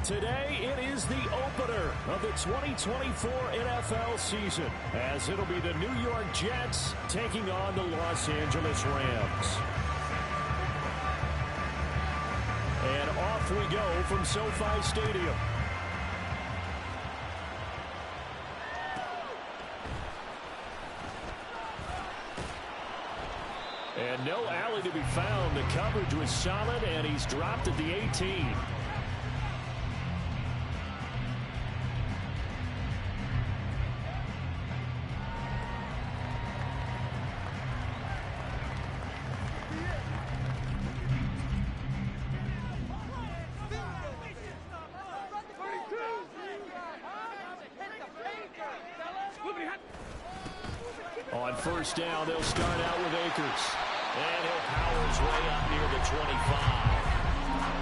Today, it is the opener of the 2024 NFL season, as it'll be the New York Jets taking on the Los Angeles Rams. And off we go from SoFi Stadium. And no alley to be found. The coverage was solid, and he's dropped at the 18. On first down, they'll start out with Akers. And he'll power his way up near the 25.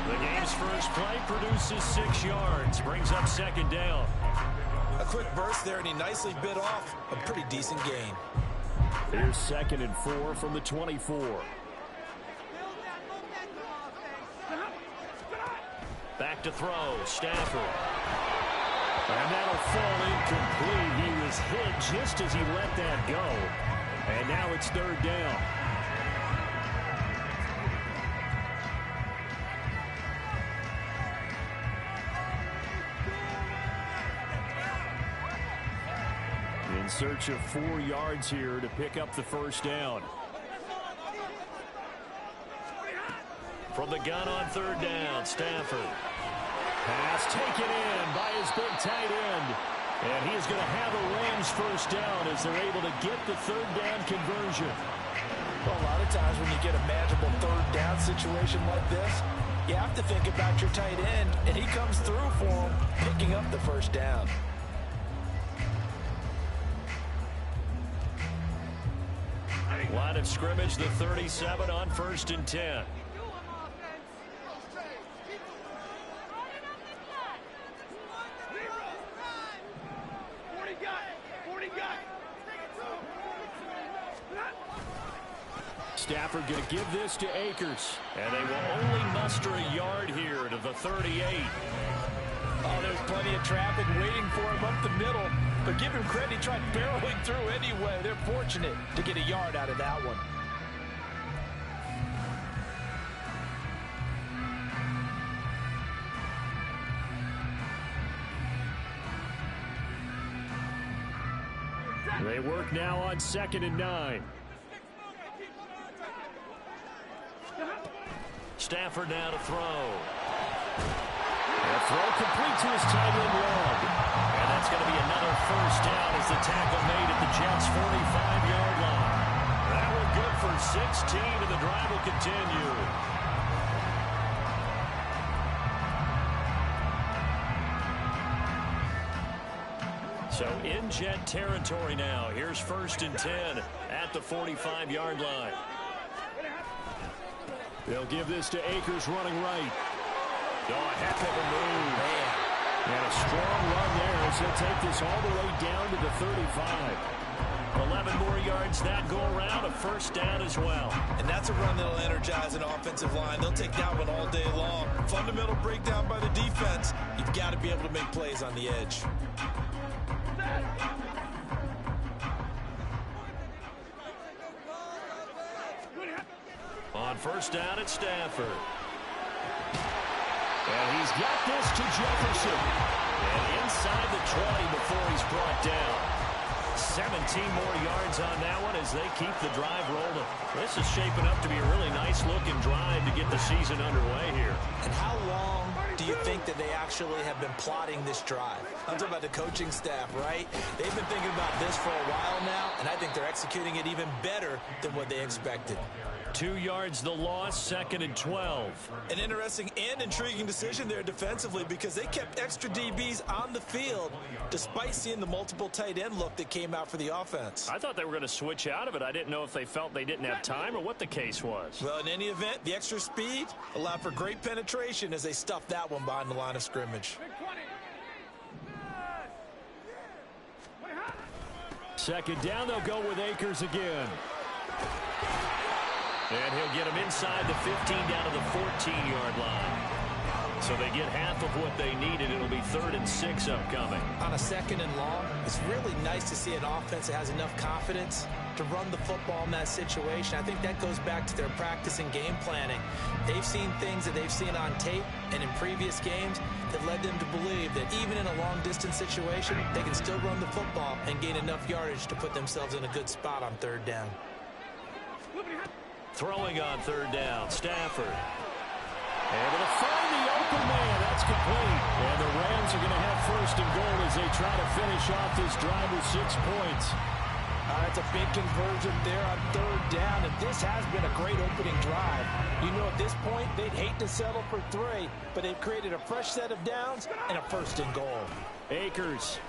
The game's first play produces 6 yards. Brings up second down. A quick burst there, and he nicely bit off a pretty decent gain. Here's 2nd and 4 from the 24. Back to throw. Stafford. And that'll fall incomplete. He was hit just as he let that go. And now it's 3rd down. In search of 4 yards here to pick up the first down. From the gun on 3rd down, Stafford. Pass taken in by his big tight end. And he's going to have a Rams first down as they're able to get the 3rd down conversion. Well, a lot of times when you get a manageable 3rd down situation like this, you have to think about your tight end, and he comes through for him, picking up the first down. Line of scrimmage, the 37 on 1st and 10. Stafford going to give this to Akers. And they will only muster a yard here to the 38. Oh, there's plenty of traffic waiting for him up the middle. But give him credit, he tried barreling through anyway. They're fortunate to get a yard out of that one. They work now on 2nd and 9. Stafford now to throw. A throw complete to his tight end Long. And that's going to be another first down as the tackle made at the Jets' 45-yard line. That will good for 16, and the drive will continue. So in Jet territory now. Here's 1st and 10 at the 45-yard line. They'll give this to Akers running right. Oh, a heck of a move. Man. And a strong run there as they'll take this all the way down to the 35. 11 more yards that go around, a first down as well. And that's a run that'll energize an offensive line. They'll take that one all day long. Fundamental breakdown by the defense. You've got to be able to make plays on the edge. On first down, it's Stafford. And he's got this to Jefferson. And inside the 20 before he's brought down. 17 more yards on that one as they keep the drive rolling. This is shaping up to be a really nice-looking drive to get the season underway here. And how long do you think that they actually have been plotting this drive? I'm talking about the coaching staff, right? They've been thinking about this for a while now, and I think they're executing it even better than what they expected. 2 yards the loss, 2nd and 12. An interesting and intriguing decision there defensively because they kept extra DBs on the field despite seeing the multiple tight end look that came out for the offense. I thought they were going to switch out of it. I didn't know if they felt they didn't have time or what the case was. Well, in any event, the extra speed allowed for great penetration as they stuffed that one behind the line of scrimmage. 2nd down, they'll go with Akers again. And he'll get him inside the 15 down to the 14-yard line. So they get half of what they needed. It'll be 3rd and 6 upcoming. On a 2nd and long, it's really nice to see an offense that has enough confidence to run the football in that situation. I think that goes back to their practice and game planning. They've seen things that they've seen on tape and in previous games that led them to believe that even in a long-distance situation, they can still run the football and gain enough yardage to put themselves in a good spot on 3rd down. Throwing on 3rd down, Stafford. Able to find the open man. That's complete. And the Rams are going to have 1st and goal as they try to finish off this drive with 6 points. That's a big conversion there on 3rd down, and this has been a great opening drive. You know, at this point, they'd hate to settle for 3, but they've created a fresh set of downs and a 1st and goal. Akers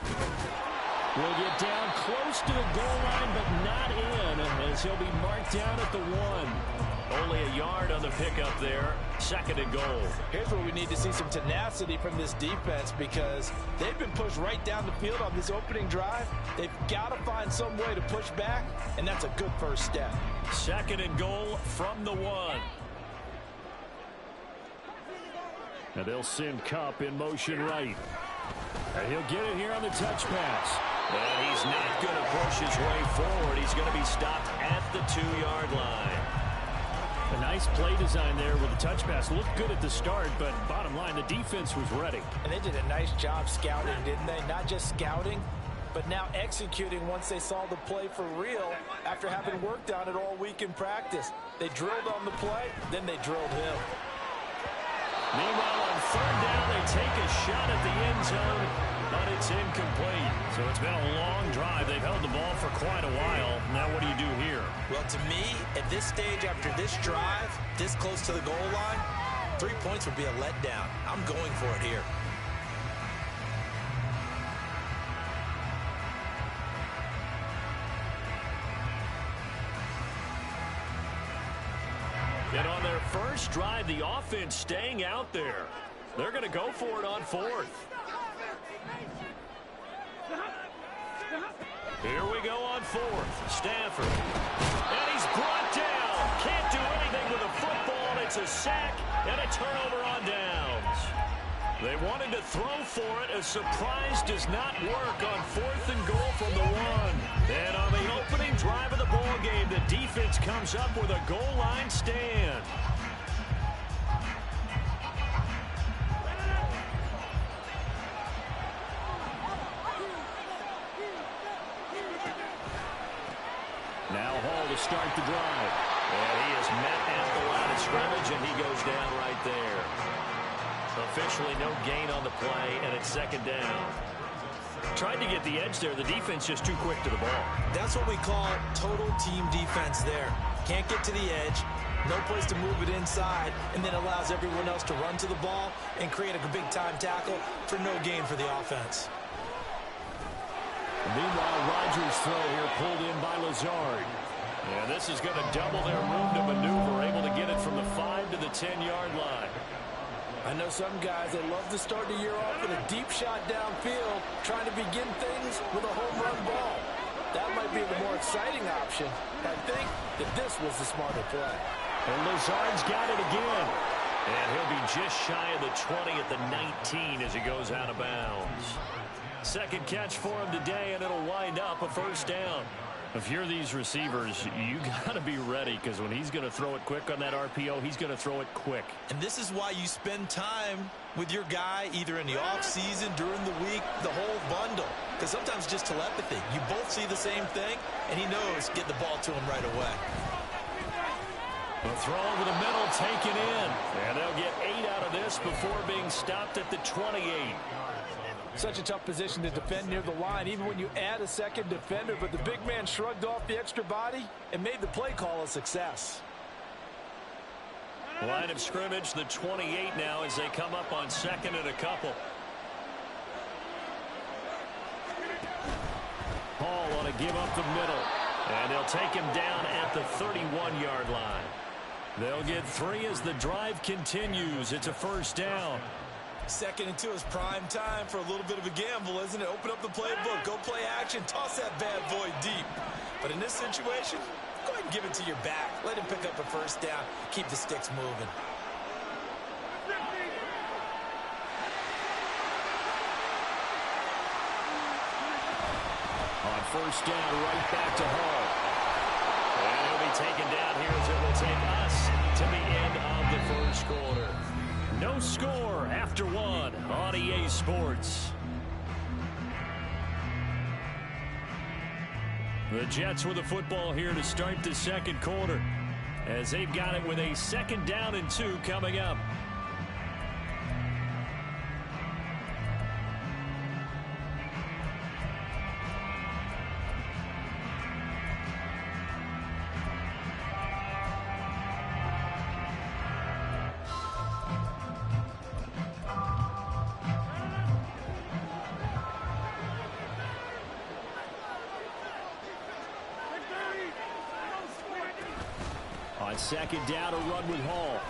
will get down close to the goal line, but not in, as he'll be marked down at the 1. Only a yard on the pickup there. 2nd and goal. Here's where we need to see some tenacity from this defense, because they've been pushed right down the field on this opening drive. They've got to find some way to push back, and that's a good first step. 2nd and goal from the 1. And they'll send Kupp in motion right. And he'll get it here on the touch pass. And he's not going to push his way forward. He's going to be stopped at the 2-yard line. A nice play design there with the touch pass. Looked good at the start, but bottom line, the defense was ready. And they did a nice job scouting, didn't they? Not just scouting, but now executing once they saw the play for real after having worked on it all week in practice. They drilled on the play, then they drilled him. Meanwhile, on 3rd down, they take a shot at the end zone, but it's incomplete. So it's been a long drive. They've held the ball for quite a while. Now what do you do here? Well, to me, at this stage after this drive, this close to the goal line, 3 points would be a letdown. I'm going for it here. And on their first drive, the offense staying out there. They're going to go for it on 4th. Here we go on 4th. Stafford. And he's brought down. Can't do anything with a football. It's a sack and a turnover on downs. They wanted to throw for it. A surprise does not work on 4th and goal from the 1. And on the opening drive of the ball game, the defense comes up with a goal line stand. Now Hall to start the drive. And he is met at the line of scrimmage, and he goes down right there. Officially no gain on the play, and it's 2nd down. Tried to get the edge there. The defense just too quick to the ball. That's what we call total team defense there. Can't get to the edge, no place to move it inside, and then allows everyone else to run to the ball and create a big-time tackle for no gain for the offense. Meanwhile, Rodgers' throw here pulled in by Lazard. And this is going to double their room to maneuver, able to get it from the 5 to the 10-yard line. I know some guys that love to start the year off with a deep shot downfield, trying to begin things with a home run ball. That might be the more exciting option. I think that this was the smarter play. And Lazard's got it again. And he'll be just shy of the 20 at the 19 as he goes out of bounds. 2nd catch for him today, and it'll wind up a 1st down. If you're these receivers, you got to be ready, because when he's going to throw it quick on that RPO, he's going to throw it quick. And this is why you spend time with your guy either in the offseason, during the week, the whole bundle. Because sometimes just telepathy. You both see the same thing, and he knows get the ball to him right away. A throw over the middle taken in. And they'll get 8 out of this before being stopped at the 28. Such a tough position to defend near the line, even when you add a 2nd defender, but the big man shrugged off the extra body and made the play call a success. Line of scrimmage, the 28 now as they come up on 2nd and a couple. Hall want to give up the middle, and they'll take him down at the 31-yard line. They'll get 3 as the drive continues. It's a 1st down. 2nd and 2 is prime time for a little bit of a gamble, isn't it? Open up the playbook, go play action, toss that bad boy deep. But in this situation, go ahead and give it to your back. Let him pick up a 1st down, keep the sticks moving. first down right back to Hall. And he'll be taken down here as it will take us to the end of the first quarter. No score after one on EA Sports. The Jets with the football here to start the second quarter, as they've got it with a 2nd down and 2 coming up. On 2nd down, a run with Hall.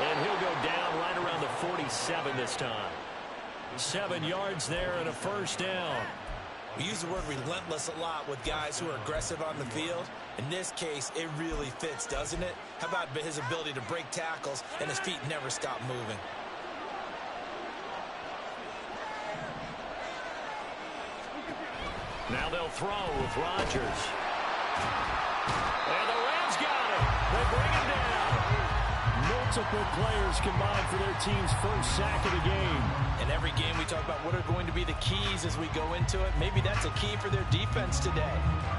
And he'll go down right around the 47 this time. 7 yards there and a first down. We use the word relentless a lot with guys who are aggressive on the field. In this case, it really fits, doesn't it? How about his ability to break tackles and his feet never stop moving? Now they'll throw with Rodgers. And the Rams got him. They bring him down. Multiple players combined for their team's first sack of the game. In every game we talk about what are going to be the keys as we go into it. Maybe that's a key for their defense today.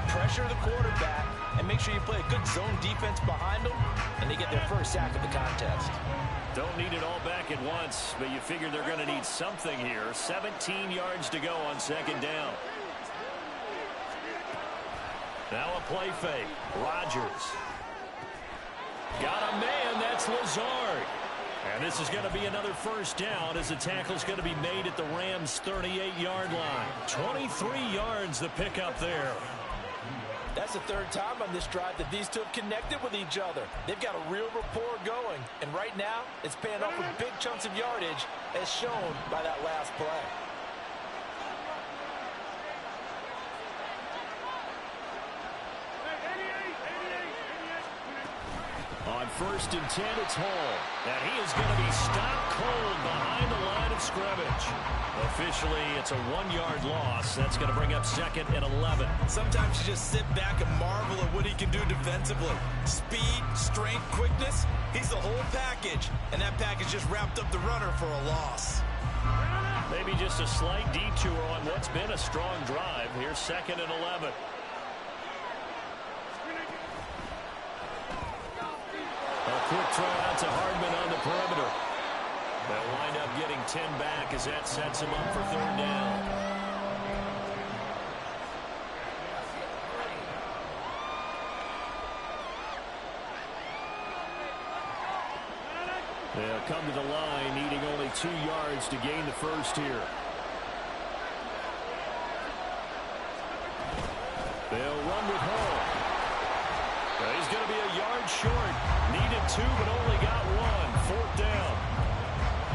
Pressure the quarterback and make sure you play a good zone defense behind them, and they get their first sack of the contest. Don't need it all back at once, but you figure they're going to need something here. 17 yards to go on 2nd down. Now a play fake. Rodgers. Got a man. That's Lazard. And this is going to be another first down as the tackle's going to be made at the Rams' 38-yard line. 23 yards the pickup there. That's the 3rd time on this drive that these two have connected with each other. They've got a real rapport going. And right now, it's paying off with big chunks of yardage as shown by that last play. On 1st and 10, it's Hall. And he is going to be stopped cold behind the line of scrimmage. Officially, it's a 1-yard loss. That's going to bring up 2nd and 11. Sometimes you just sit back and marvel at what he can do defensively. Speed, strength, quickness. He's the whole package. And that package just wrapped up the runner for a loss. Maybe just a slight detour on what's been a strong drive. Here's 2nd and 11. A quick throw out to Hardman on the perimeter. They'll wind up getting 10 back as that sets him up for 3rd down. They'll come to the line, needing only 2 yards to gain the first here. They'll run with Hall. He's going to be a yard short. Needed 2, but only got 1. 4th down.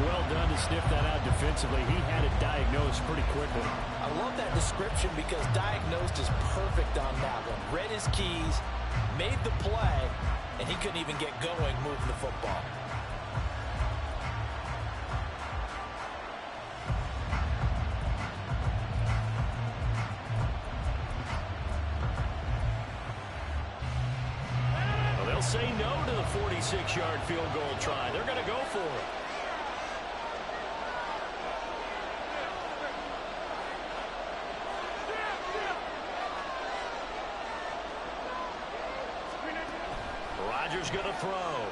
Well done to sniff that out defensively. He had it diagnosed pretty quickly. I love that description because diagnosed is perfect on that one. Read his keys, made the play, and he couldn't even get going moving the football. Say no to the 46-yard field goal try. They're going to go for it. Rodgers going to throw.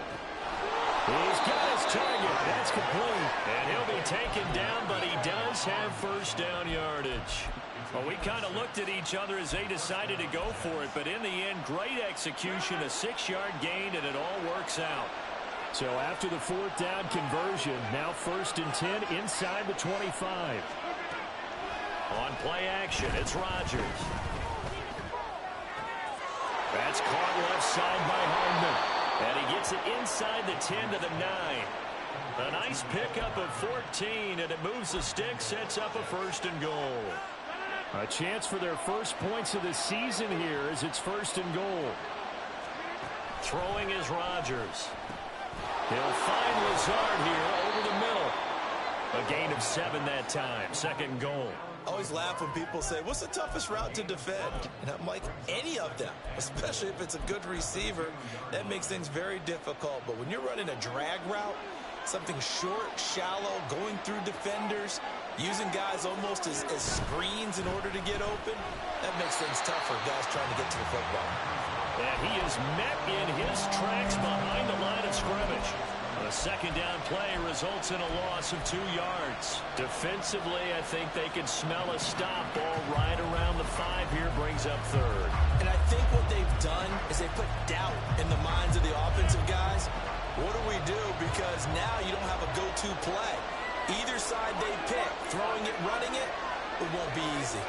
He's got his target. That's complete. And he'll be taken down, but he does have first down yardage. Well, we kind of looked at each other as they decided to go for it, but in the end, great execution, a 6-yard gain, and it all works out. So after the 4th down conversion, now 1st and 10 inside the 25. On play action, it's Rodgers. That's caught left side by Hardman, and he gets it inside the 10 to the 9. A nice pickup of 14, and it moves the stick, sets up a 1st and goal. A chance for their first points of the season here as it's 1st and goal. Throwing is Rodgers. He'll find Lazard here over the middle. A gain of 7 that time. Second goal. I always laugh when people say, what's the toughest route to defend? And I'm like, any of them, especially if it's a good receiver. That makes things very difficult. But when you're running a drag route, something short, shallow, going through defenders, using guys almost as screens in order to get open, that makes things tough for guys trying to get to the football. And he is met in his tracks behind the line of scrimmage. A second down play results in a loss of 2 yards. Defensively, I think they can smell a stop. Ball right around the 5 here, brings up third. And I think what they've done is they put doubt in the minds of the offensive guys. What do we do? Because now you don't have a go-to play. Either side they pick, throwing it, running it, it won't be easy.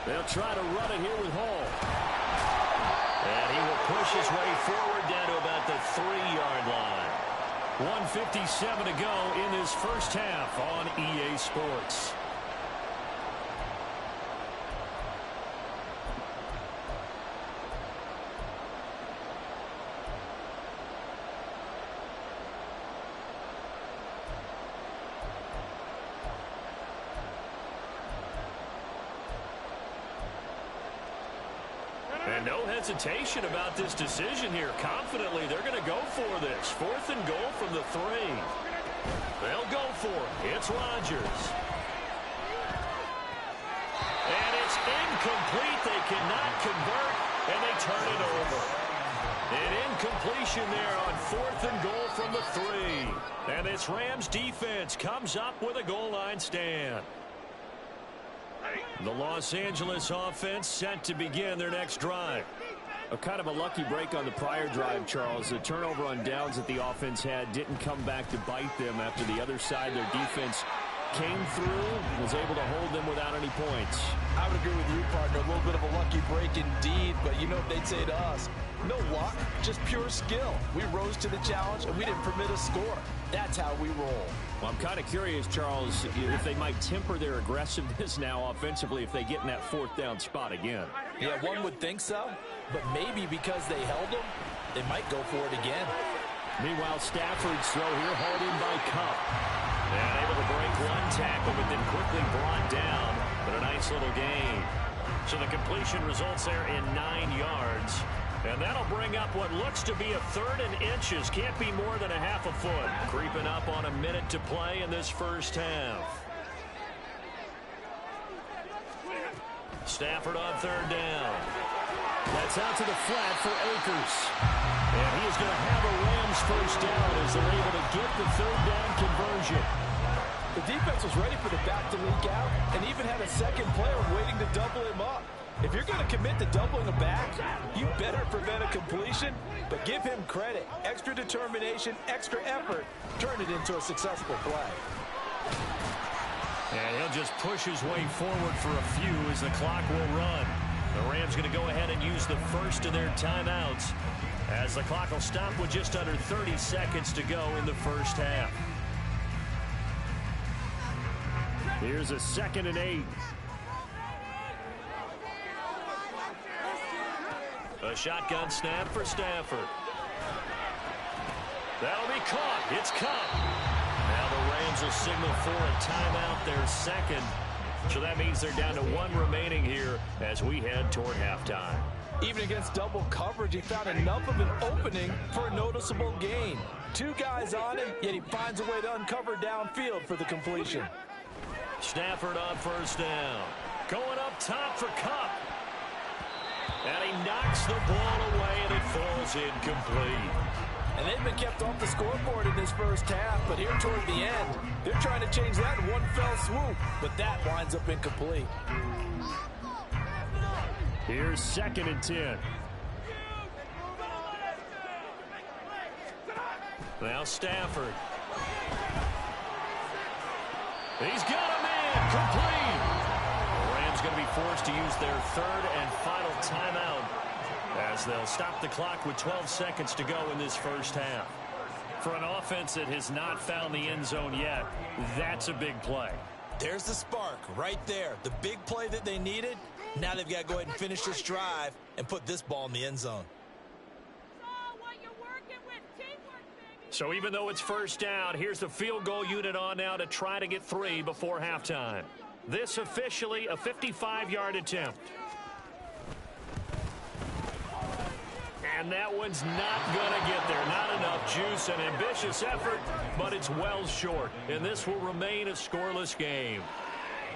They'll try to run it here with Hall. And he will push his way forward down to about the 3-yard line. 1:57 to go in this first half on EA Sports. And no hesitation about this decision here. Confidently, they're going to go for this. 4th and goal from the 3. They'll go for it. It's Rodgers. And it's incomplete. They cannot convert, and they turn it over. An incompletion there on 4th and goal from the 3. And this Rams defense comes up with a goal line stand. The Los Angeles offense set to begin their next drive. A kind of a lucky break on the prior drive, Charles. The turnover on downs that the offense had didn't come back to bite them after the other side. Their defense came through, was able to hold them without any points. I would agree with you, partner. A little bit of a lucky break indeed, but you know what they'd say to us? No luck, just pure skill. We rose to the challenge, and we didn't permit a score. That's how we roll. Well, I'm kind of curious, Charles, if they might temper their aggressiveness now offensively if they get in that 4th down spot again. Yeah, one would think so, but maybe because they held them, they might go for it again. Meanwhile, Stafford's throw here hauled in by Cup. And able to break one tackle, but then quickly brought down. But a nice little gain. So the completion results there in 9 yards. And that'll bring up what looks to be a 3rd and inches. Can't be more than a half a foot. Creeping up on a minute to play in this first half. Stafford on 3rd down. That's out to the flat for Akers. And he is going to have a Rams first down as they're able to get the 3rd down conversion. The defense was ready for the back to leak out and even had a second player waiting to double him up. If you're going to commit to doubling a back, you better prevent a completion, but give him credit. Extra determination, extra effort, turn it into a successful play. And he'll just push his way forward for a few as the clock will run. The Rams going to go ahead and use the first of their timeouts as the clock will stop with just under 30 seconds to go in the first half. Here's a 2nd and 8. A shotgun snap for Stafford. That'll be caught. It's Cup. Now the Rams will signal for a timeout, their 2nd. So that means they're down to 1 remaining here as we head toward halftime. Even against double coverage, he found enough of an opening for a noticeable gain. 2 guys on him, yet he finds a way to uncover downfield for the completion. Stafford on 1st down. Going up top for Cup. And he knocks the ball away, and it falls incomplete. And they've been kept off the scoreboard in this first half, but here toward the end, they're trying to change that in one fell swoop, but that winds up incomplete. Here's 2nd and 10. Now Stafford. He's got a man complete. The Rams going to be forced to use their 3rd and final timeout as they'll stop the clock with 12 seconds to go in this first half. For an offense that has not found the end zone yet, that's a big play. There's the spark right there. The big play that they needed, Now they've got to go ahead and finish this drive and put this ball in the end zone. So even though it's first down, here's the field goal unit on now to try to get 3 before halftime. This officially a 55-yard attempt. And that one's not going to get there. Not enough juice, an ambitious effort, but it's well short. And this will remain a scoreless game.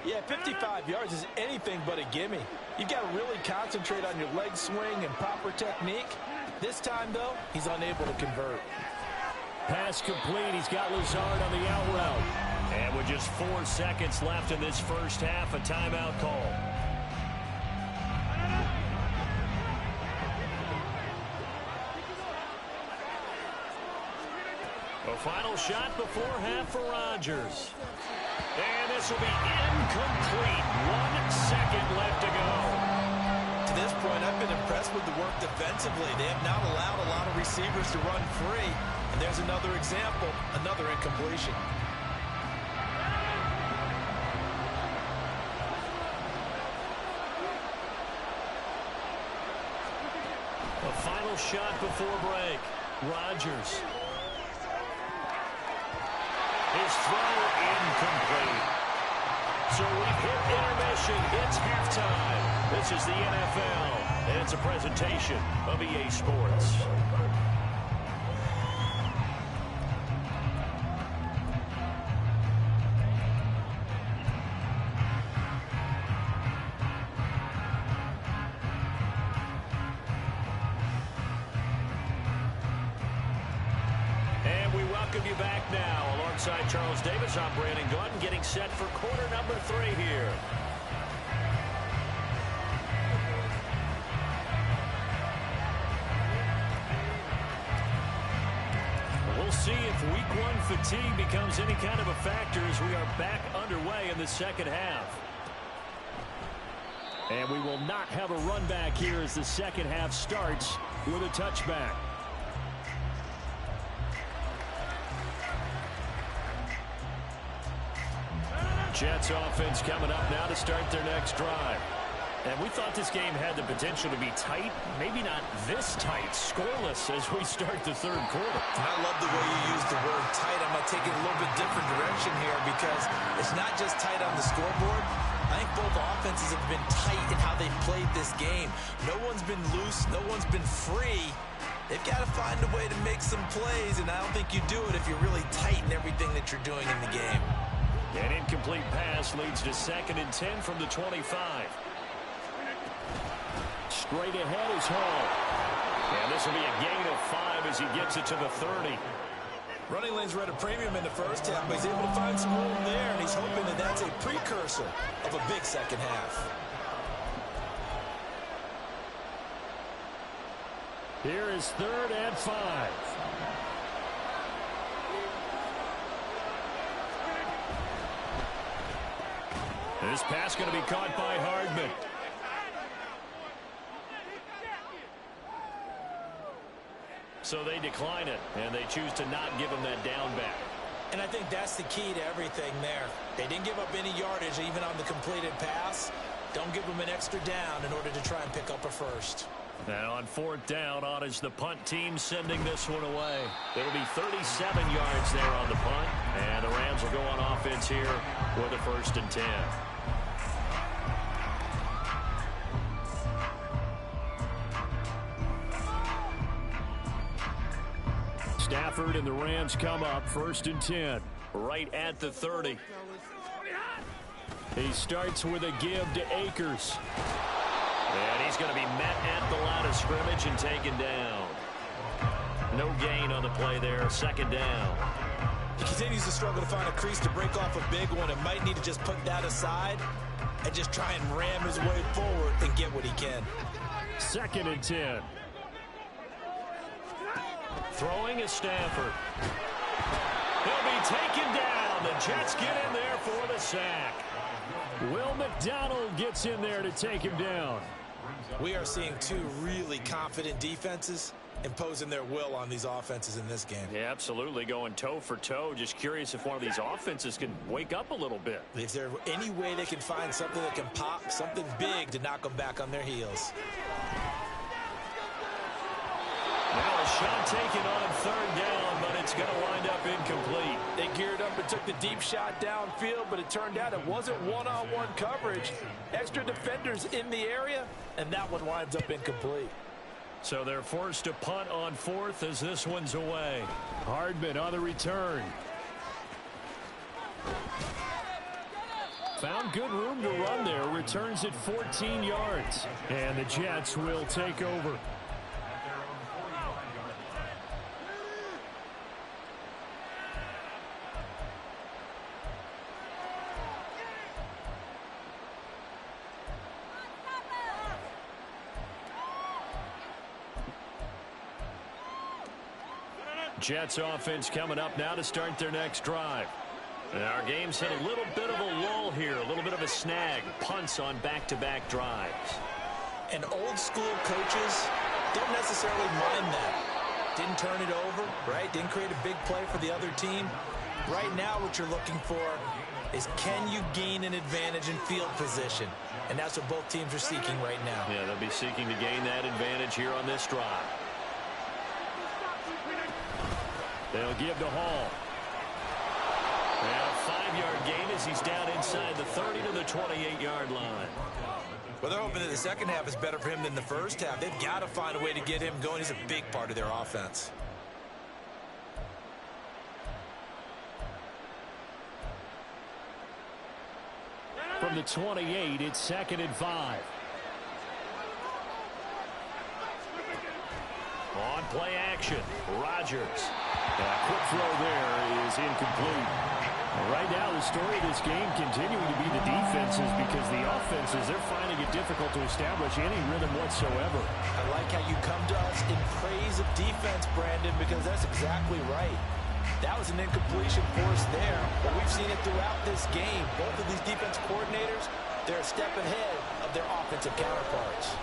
Yeah, 55 yards is anything but a gimme. You've got to really concentrate on your leg swing and proper technique. This time, though, he's unable to convert. Pass complete. He's got Lazard on the out route. And with just 4 seconds left in this first half, a timeout call. A final shot before half for Rodgers. And this will be incomplete. 1 second left to go. To this point, I've been impressed with the work defensively. They have not allowed a lot of receivers to run free. And there's another example, another incompletion. A final shot before break. Rodgers. His throw incomplete. So we've hit intermission. It's halftime. This is the NFL, and it's a presentation of EA Sports. You back now alongside Charles Davis. I'm Brandon Gunn, getting set for quarter number 3 here. We'll see if week 1 fatigue becomes any kind of a factor as we are back underway in the second half. And we will not have a run back here as the second half starts with a touchback. Jets offense coming up now to start their next drive. And we thought this game had the potential to be tight. Maybe not this tight, scoreless as we start the third quarter. And I love the way you use the word tight. I'm going to take it a little bit different direction here because it's not just tight on the scoreboard. I think both offenses have been tight in how they've played this game. No one's been loose. No one's been free. They've got to find a way to make some plays, and I don't think you do it if you're really tight in everything that you're doing in the game. An incomplete pass leads to 2nd and 10 from the 25. Straight ahead is Hall. And this will be a gain of 5 as he gets it to the 30. Running lanes were at a premium in the first half, but he's able to find some room there, and he's hoping that that's a precursor of a big second half. Here is 3rd and 5. This pass going to be caught by Hardman. So they decline it, and they choose to not give him that down back. And I think that's the key to everything there. They didn't give up any yardage even on the completed pass. Don't give them an extra down in order to try and pick up a first. Now on 4th down, on is the punt team sending this one away. It'll be 37 yards there on the punt, and the Rams will go on offense here with a 1st and 10. Stafford and the Rams come up 1st and 10 right at the 30. He starts with a give to Akers. And he's going to be met at the line of scrimmage and taken down. No gain on the play there. 2nd down. He continues to struggle to find a crease to break off a big one and might need to just put that aside and just try and ram his way forward and get what he can. 2nd and 10. Throwing is Stafford. He'll be taken down. The Jets get in there for the sack. Will McDonald gets in there to take him down. We are seeing 2 really confident defenses, imposing their will on these offenses in this game. Yeah, absolutely, going toe for toe. Just curious if one of these offenses can wake up a little bit. Is there any way they can find something that can pop, something big to knock them back on their heels? Now a shot taken on third down, but it's going to wind up incomplete. They geared up and took the deep shot downfield, but it turned out it wasn't one-on-one coverage. Extra defenders in the area, and that one winds up incomplete. So they're forced to punt on fourth as this one's away. Hardman on the return. Found good room to run there. Returns at 14 yards. And the Jets will take over. Jets offense coming up now to start their next drive. And our game's hit a little bit of a lull here, a little bit of a snag. Punts on back-to-back drives. And old-school coaches don't necessarily mind that. Didn't turn it over, right? Didn't create a big play for the other team. Right now what you're looking for is, can you gain an advantage in field position? And that's what both teams are seeking right now. Yeah, they'll be seeking to gain that advantage here on this drive. They'll give to Hall. And a 5-yard gain as he's down inside the 30 to the 28-yard line. Well, they're hoping that the second half is better for him than the first half. They've got to find a way to get him going. He's a big part of their offense. From the 28, it's 2nd and 5. On play action, Rodgers. Quick throw there is incomplete. Right now, the story of this game continuing to be the defenses, because the offenses, they're finding it difficult to establish any rhythm whatsoever. I like how you come to us in praise of defense, Brandon, because that's exactly right. That was an incompletion force there, but we've seen it throughout this game. Both of these defense coordinators, they're a step ahead of their offensive counterparts.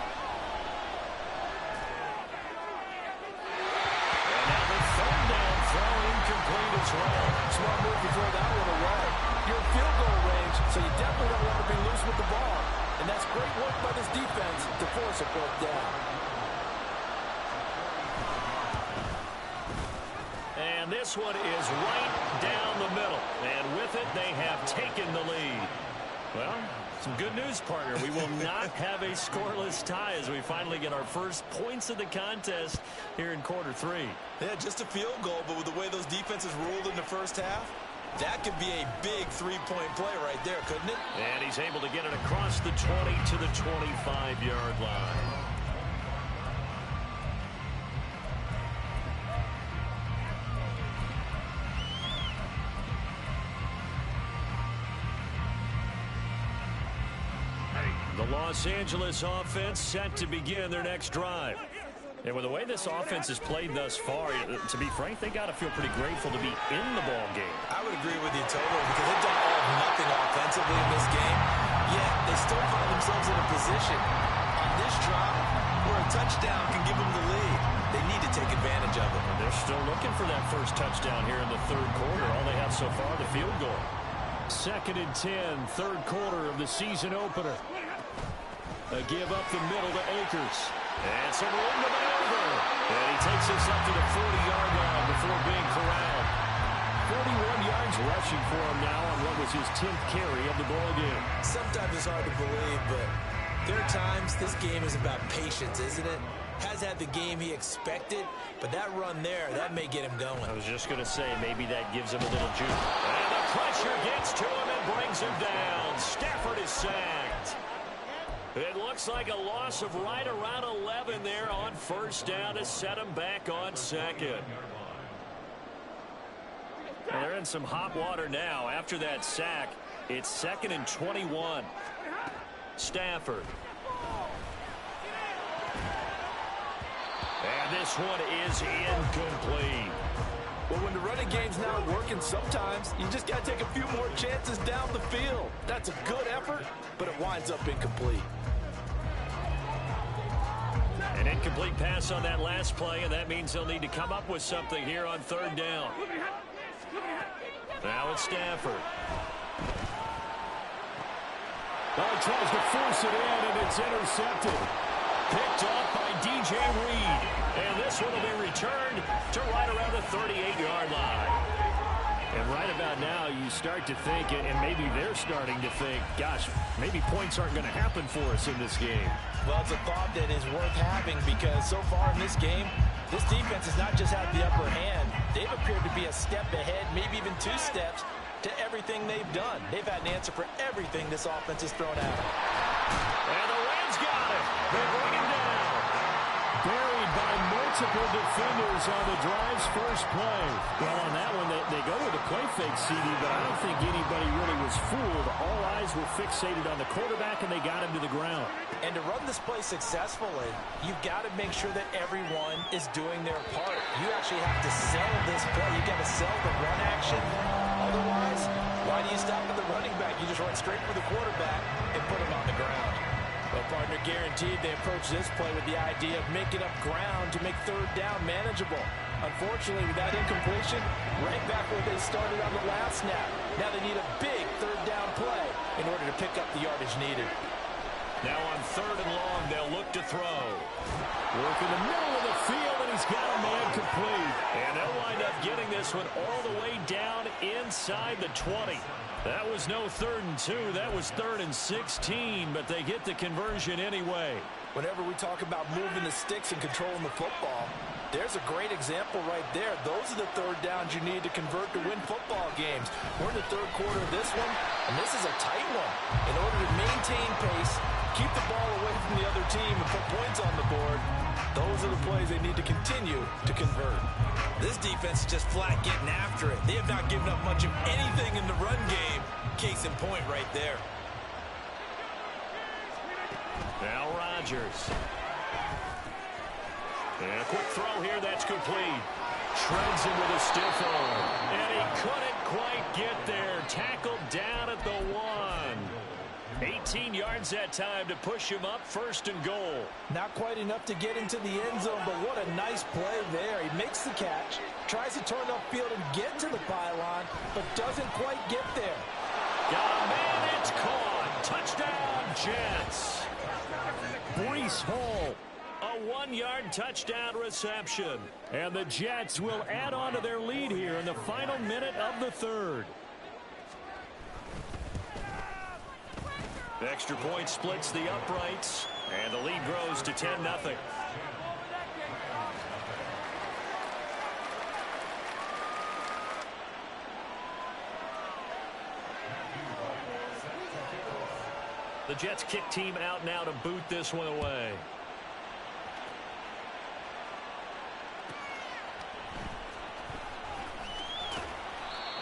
As well. Smart move to throw that one away. You're in field goal range, so you definitely don't want to be loose with the ball. And that's great work by this defense to force a fourth down. And this one is right down the middle. And with it, they have taken the lead. Well, some good news, partner. We will not have a scoreless tie as we finally get our first points of the contest here in quarter 3. Yeah, just a field goal, but with the way those defenses ruled in the first half, that could be a big three-point play right there, couldn't it? And he's able to get it across the 20 to the 25-yard line. The Los Angeles offense set to begin their next drive. And with the way this offense has played thus far, to be frank, they got to feel pretty grateful to be in the ball game. I would agree with you totally, because they've done all of nothing offensively in this game, yet they still find themselves in a position on this drive where a touchdown can give them the lead. They need to take advantage of it. They're still looking for that first touchdown here in the third quarter. All they have so far, the field goal. 2nd and 10, third quarter of the season opener. A give up the middle to Akers. And some room to maneuver. And he takes us up to the 40-yard line before being corralled. 41 yards rushing for him now on what was his 10th carry of the ball game. Sometimes it's hard to believe, but there are times this game is about patience, isn't it? Has had the game he expected, but that run there, that may get him going. I was just going to say, maybe that gives him a little juice. And the pressure gets to him and brings him down. Stafford is sacked. It looks like a loss of right around 11 there on first down to set him back on second. Well, they're in some hot water now. After that sack, it's 2nd and 21. Stafford. And this one is incomplete. Well, when the running game's not working, sometimes you just got to take a few more chances down the field. That's a good effort, but it winds up incomplete. And An incomplete pass on that last play, and that means they'll need to come up with something here on third down. Now it's Stafford. He tries to force it in, and it's intercepted. Picked up by DJ Reed. And this one will be returned to right around the 38-yard line. And right about now, you start to think, and maybe they're starting to think, gosh, maybe points aren't going to happen for us in this game. Well, it's a thought that is worth having because so far in this game, this defense has not just had the upper hand. They've appeared to be a step ahead, maybe even 2 steps to everything they've done. They've had an answer for everything this offense has thrown at them. And the Rams got it. They bring him down. Buried by multiple defenders on the drive's first play. Well, on that one, they go with a play fake, CD, but I don't think anybody really was fooled. All eyes were fixated on the quarterback, and they got him to the ground. And to run this play successfully, you've got to make sure that everyone is doing their part. You actually have to sell this play. You've got to sell the run action. Otherwise, why do you stop at the running back? You just run straight for the quarterback and put him on the ground. Well, partner, guaranteed they approach this play with the idea of making up ground to make third down manageable. Unfortunately, with that incompletion, right back where they started on the last snap. Now they need a big third down play in order to pick up the yardage needed. Now on third and long, they'll look to throw. Work in the middle of the field, and he's got a man complete. And they'll wind up getting this one all the way down inside the 20. That was no 3rd and 2. That was 3rd and 16, but they get the conversion anyway. Whenever we talk about moving the sticks and controlling the football, there's a great example right there. Those are the third downs you need to convert to win football games. We're in the third quarter of this one, and this is a tight one. In order to maintain pace, keep the ball away from the other team, and put points on the board, those are the plays they need to continue to convert. This defense is just flat getting after it. They have not given up much of anything in the run game. Case in point right there. Now Rodgers. And a quick throw here, that's complete. Shreds him with a stiff arm. And he couldn't quite get there. Tackled down at the 1. 18 yards that time to push him up, 1st and goal. Not quite enough to get into the end zone, but what a nice play there. He makes the catch, tries to turn upfield and get to the pylon, but doesn't quite get there. Got a man, it's caught. Touchdown, Jets. Breece Hall, a 1-yard touchdown reception. And the Jets will add on to their lead here in the final minute of the 3rd. Extra point splits the uprights, and the lead grows to 10-0. The Jets kick team out now to boot this one away.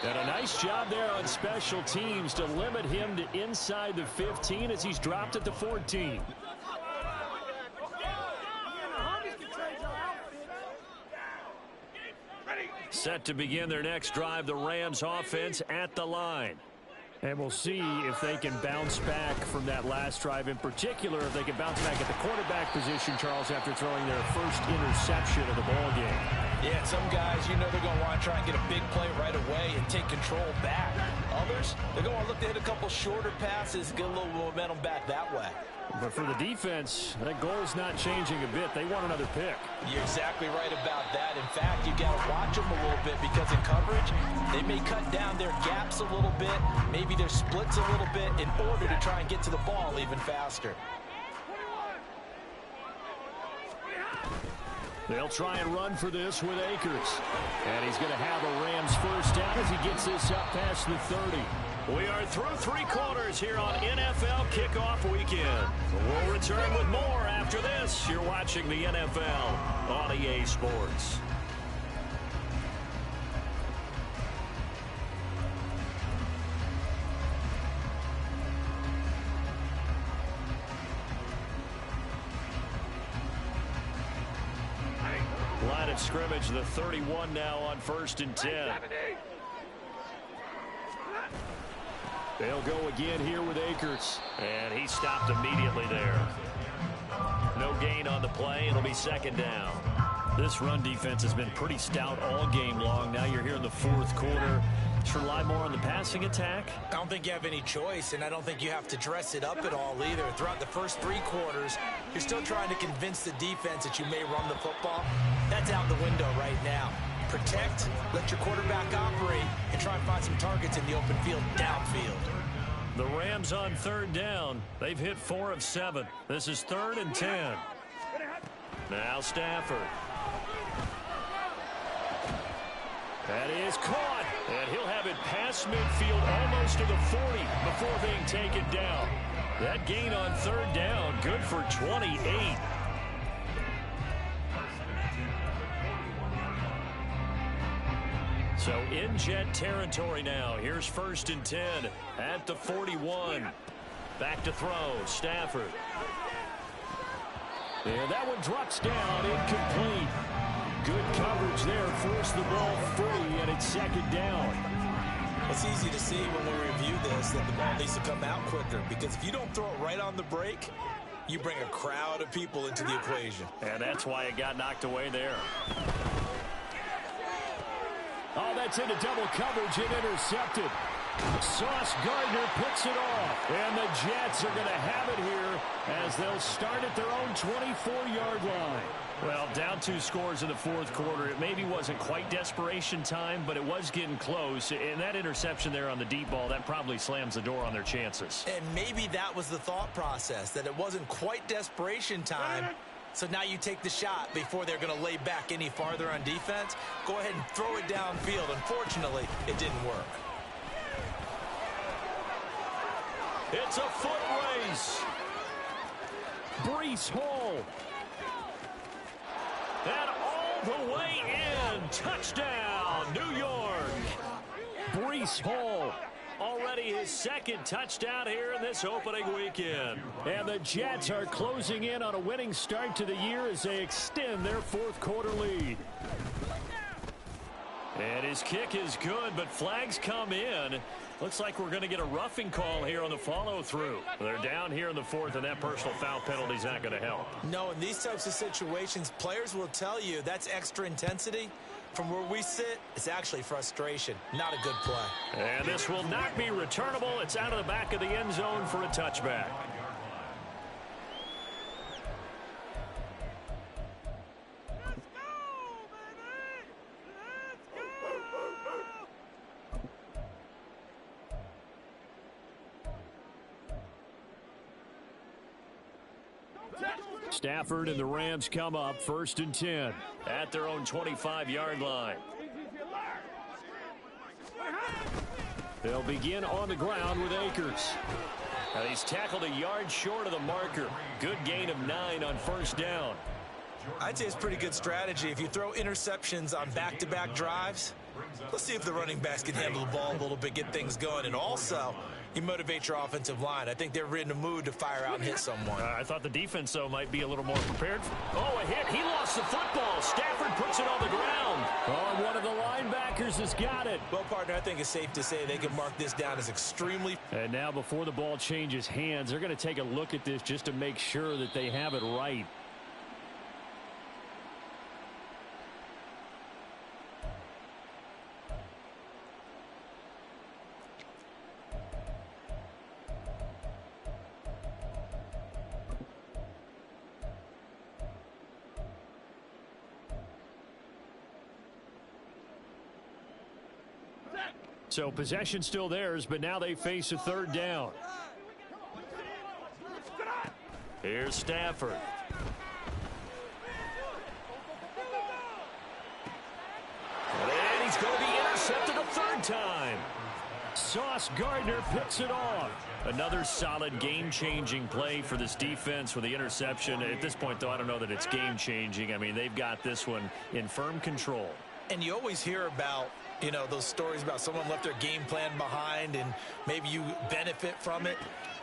And a nice job there on special teams to limit him to inside the 15 as he's dropped at the 14. Set to begin their next drive, the Rams offense at the line. And we'll see if they can bounce back from that last drive. In particular, if they can bounce back at the quarterback position, Charles, after throwing their first interception of the ball game. Yeah, some guys, you know they're going to want to try and get a big play right away and take control back. Others, they're going to want to look to hit a couple shorter passes, get a little momentum back that way. But for the defense, that goal's not changing a bit. They want another pick. You're exactly right about that. In fact, you got to watch them a little bit because in coverage, they may cut down their gaps a little bit, maybe their splits a little bit in order to try and get to the ball even faster. They'll try and run for this with Akers. And he's going to have a Rams first down as he gets this up past the 30. We are through 3 quarters here on NFL Kickoff Weekend. We'll return with more after this. You're watching the NFL on EA Sports. Line of scrimmage, the 31 now on 1st and 10. They'll go again here with Akers. And he stopped immediately there. No gain on the play. It'll be second down. This run defense has been pretty stout all game long. Now you're here in the fourth quarter. Should rely more on the passing attack? I don't think you have any choice, and I don't think you have to dress it up at all either. Throughout the first 3 quarters, you're still trying to convince the defense that you may run the football. That's out the window right now. Protect, let your quarterback operate, and try and find some targets in the open field downfield. The Rams on third down. They've hit 4 of 7. This is 3rd and 10. Now Stafford. That is caught, and he'll have it past midfield almost to the 40 before being taken down. That gain on third down, good for 28. So in Jet territory now. Here's 1st and 10 at the 41. Back to throw, Stafford. And that one drops down, incomplete. Good coverage there, forced the ball free, and it's 2nd down. It's easy to see when we review this that the ball needs to come out quicker, because if you don't throw it right on the break, you bring a crowd of people into the equation. And that's why it got knocked away there. Oh, that's into double coverage and intercepted. Sauce Gardner picks it off. And the Jets are going to have it here as they'll start at their own 24-yard line. Well, down 2 scores in the fourth quarter. It maybe wasn't quite desperation time, but it was getting close. And that interception there on the deep ball, that probably slams the door on their chances. And maybe that was the thought process, that it wasn't quite desperation time. So now you take the shot before they're going to lay back any farther on defense. Go ahead and throw it downfield. Unfortunately, it didn't work. It's a foot race. Breece Hall. And all the way in. Touchdown, New York. Breece Hall. Already his 2nd touchdown here in this opening weekend. And the Jets are closing in on a winning start to the year as they extend their fourth quarter lead. And his kick is good, but flags come in. Looks like we're going to get a roughing call here on the follow-through. They're down here in the 4th, and that personal foul penalty is not going to help. No, in these types of situations, players will tell you that's extra intensity. From where we sit, it's actually frustration, not a good play. And this will not be returnable. It's out of the back of the end zone for a touchback. Stafford and the Rams come up 1st and 10 at their own 25-yard line. They'll begin on the ground with Akers. Now he's tackled a yard short of the marker. Good gain of 9 on 1st down. I'd say it's pretty good strategy. If you throw interceptions on back-to-back drives, let's see if the running backs can handle the ball a little bit, get things going. And also, you motivate your offensive line. I think they're in the mood to fire out and hit someone. I thought the defense, though, might be a little more prepared. Oh, a hit. He lost the football. Stafford puts it on the ground. Oh, one of the linebackers has got it. Well, partner, I think it's safe to say they can mark this down as extremely... And now before the ball changes hands, they're going to take a look at this just to make sure that they have it right. So possession still theirs, but now they face a 3rd down. Here's Stafford. And he's going to be intercepted a 3rd time. Sauce Gardner picks it off. Another solid game-changing play for this defense with the interception. At this point, though, I don't know that it's game-changing. I mean, they've got this one in firm control. And you always hear about, you know, those stories about someone left their game plan behind and maybe you benefit from it.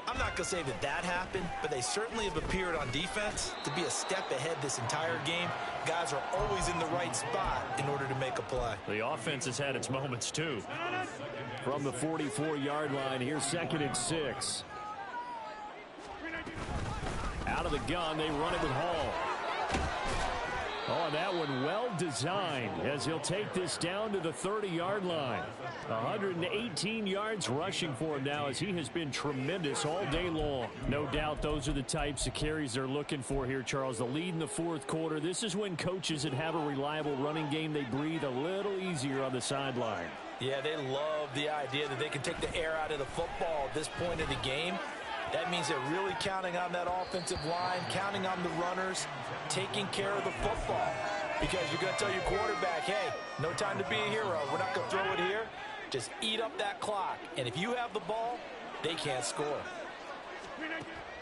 I'm not going to say that that happened, but they certainly have appeared on defense to be a step ahead this entire game. Guys are always in the right spot in order to make a play. The offense has had its moments, too. From the 44-yard line, here's 2nd and 6. Out of the gun. They run it with Hall. Oh, and that one well designed as he'll take this down to the 30-yard line. 118 yards rushing for him now as he has been tremendous all day long. No doubt those are the types of carries they're looking for here, Charles. The lead in the fourth quarter. This is when coaches that have a reliable running game, they breathe a little easier on the sideline. Yeah, they love the idea that they can take the air out of the football at this point of the game. That means they're really counting on that offensive line, counting on the runners, taking care of the football. Because you're going to tell your quarterback, hey, no time to be a hero. We're not going to throw it here. Just eat up that clock. And if you have the ball, they can't score.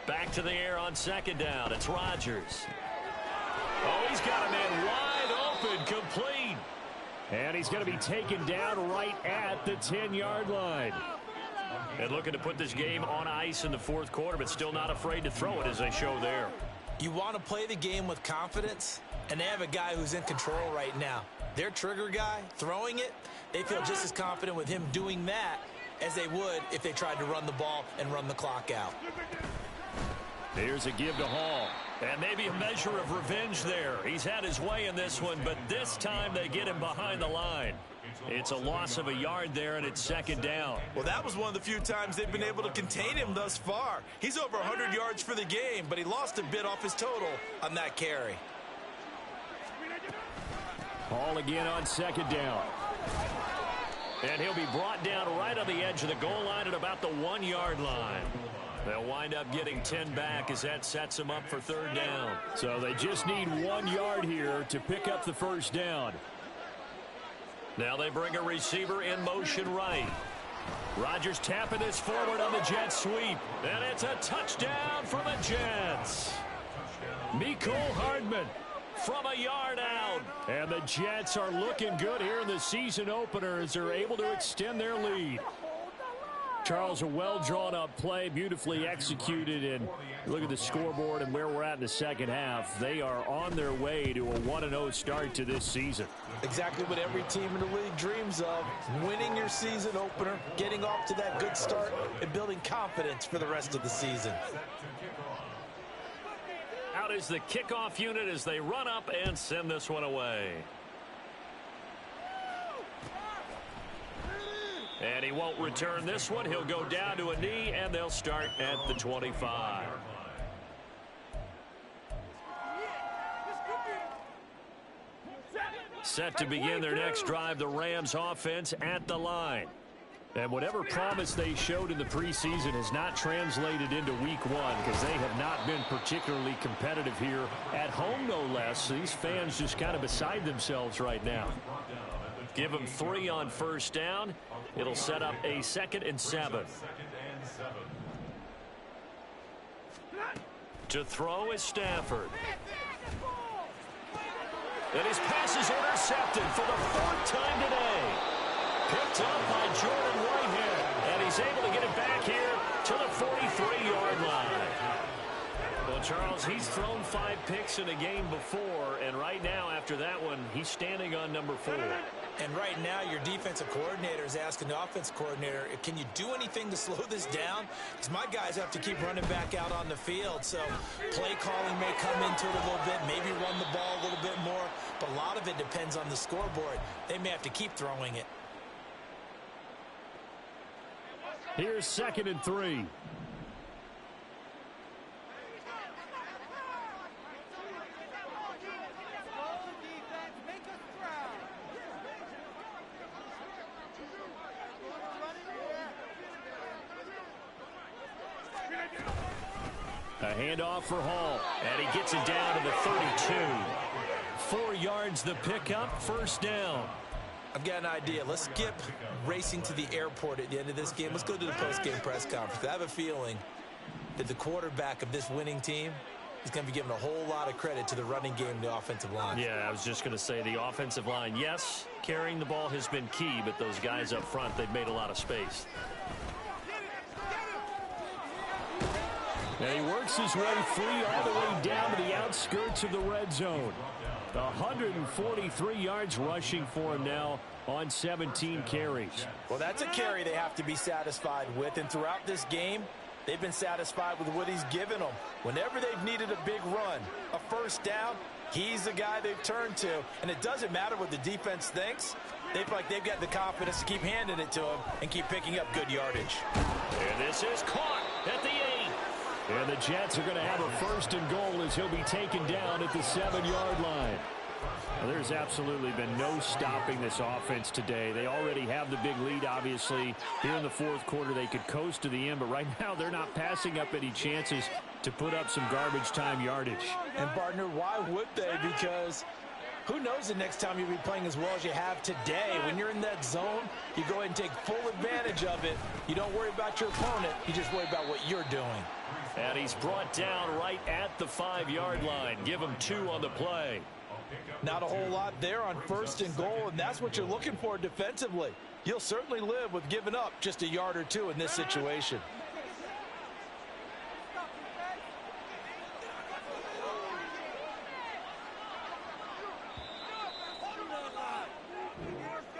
Back to the air on second down. It's Rodgers. Oh, he's got a man wide open, complete. And he's going to be taken down right at the 10-yard line. And looking to put this game on ice in the fourth quarter, but still not afraid to throw it as they show there. You want to play the game with confidence, and they have a guy who's in control right now. Their trigger guy, throwing it, they feel just as confident with him doing that as they would if they tried to run the ball and run the clock out. Here's a give to Hall. And maybe a measure of revenge there. He's had his way in this one, but this time they get him behind the line. It's a loss of a yard there, and it's second down. Well, that was one of the few times they've been able to contain him thus far. He's over 100 yards for the game, but he lost a bit off his total on that carry. Hall again on second down. And he'll be brought down right on the edge of the goal line at about the 1-yard line. They'll wind up getting 10 back as that sets them up for third down. So they just need 1 yard here to pick up the first down. Now they bring a receiver in motion right. Rodgers tapping this forward on the jet sweep. And it's a touchdown for the Jets. Mecole Hardman from a yard out. And the Jets are looking good here in the season opener as they're able to extend their lead. Charles, a well-drawn-up play, beautifully executed, and look at the scoreboard and where we're at in the second half. They are on their way to a 1-0 start to this season. Exactly what every team in the league dreams of, winning your season opener, getting off to that good start, and building confidence for the rest of the season. Out is the kickoff unit as they run up and send this one away. And he won't return this one. He'll go down to a knee, and they'll start at the 25. Set to begin their next drive, the Rams offense at the line. And whatever promise they showed in the preseason has not translated into week one because they have not been particularly competitive here at home, no less. These fans just kind of beside themselves right now. Give them 3 on first down. It'll set up a 2nd and 7. To throw is Stafford. And his pass is intercepted for the 4th time today. Picked up by Jordan Whitehead. And he's able to get it back here to the 43-yard line. Well, Charles, he's thrown 5 picks in a game before. And right now, after that one, he's standing on number 4. And right now, your defensive coordinator is asking the offense coordinator, can you do anything to slow this down? Because my guys have to keep running back out on the field. So play calling may come into it a little bit, maybe run the ball a little bit more. But a lot of it depends on the scoreboard. They may have to keep throwing it. Here's 2nd and 3. A handoff for Hall. And he gets it down to the 32. 4 yards the pickup, first down. I've got an idea. Let's skip racing to the airport at the end of this game. Let's go to the post-game press conference. I have a feeling that the quarterback of this winning team is going to be giving a whole lot of credit to the running game and the offensive line. Yeah, I was just going to say the offensive line, yes, carrying the ball has been key, but those guys up front, they've made a lot of space. And he works his way free all the way down to the outskirts of the red zone. 143 yards rushing for him now on 17 carries. Well, that's a carry they have to be satisfied with. And throughout this game, They've been satisfied with what he's given them. Whenever they've needed a big run, a first down, he's the guy they've turned to. And it doesn't matter what the defense thinks. They feel like they've got the confidence to keep handing it to him and keep picking up good yardage. And this is caught at the 8. And the Jets are going to have a first and goal as he'll be taken down at the 7-yard line. Well, there's absolutely been no stopping this offense today. They already have the big lead, obviously. Here in the fourth quarter, they could coast to the end, but right now they're not passing up any chances to put up some garbage time yardage. And, partner, why would they? Because who knows the next time you'll be playing as well as you have today. When you're in that zone, you go ahead and take full advantage of it. You don't worry about your opponent. You just worry about what you're doing. And he's brought down right at the 5-yard line. Give him 2 on the play. Not a whole lot there on first and goal, and that's what you're looking for defensively. You'll certainly live with giving up just a yard or 2 in this situation.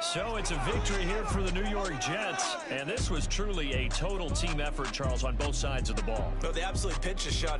So it's a victory here for the New York Jets. And this was truly a total team effort, Charles, on both sides of the ball. Well, they absolutely pitched a shot